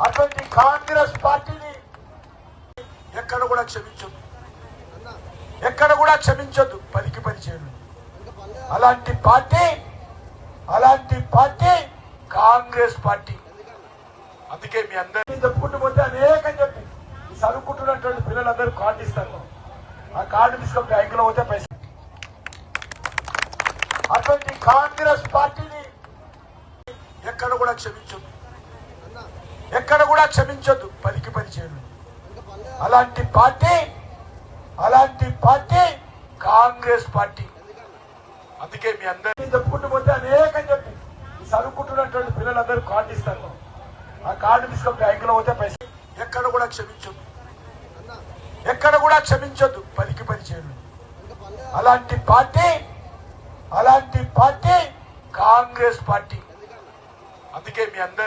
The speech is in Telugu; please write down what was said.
అటువంటి కాంగ్రెస్ పార్టీని ఎక్కడ కూడా క్షమించొద్దు, ఎక్కడ కూడా క్షమించొద్దు. పనికి పని చేయడం అలాంటి పార్టీ కాంగ్రెస్ పార్టీ. అందుకే మీ అందరినీ చెప్పుకుంటూ పోతే అనేకం చెప్పి చదువుకుంటున్నటువంటి పిల్లలందరూ కార్డు ఇస్తారు. ఆ కార్డు తీసుకొని బ్యాంకులో పోతే పైసలు. అటువంటి కాంగ్రెస్ పార్టీని ఎక్కడ కూడా క్షమించొద్దు, ఎక్కడ కూడా క్షమించొద్దు. పనికి పని చేయడం అలాంటి పార్టీ కాంగ్రెస్ పార్టీ. అందుకే మీ అందరినీ చెప్పుకుంటూ పోతే అనేకం చెప్పి చదువుకుంటున్నటువంటి పిల్లలందరూ కార్డు ఇస్తారు. ఆ కార్డు తీసుకొని బ్యాంకులో పోతే పైసలు. ఎక్కడ కూడా క్షమించొద్దు, ఎక్కడ కూడా క్షమించొద్దు. పనికి పని చేయడం అలాంటి పార్టీ కాంగ్రెస్ పార్టీ. అందుకే మీ అందరి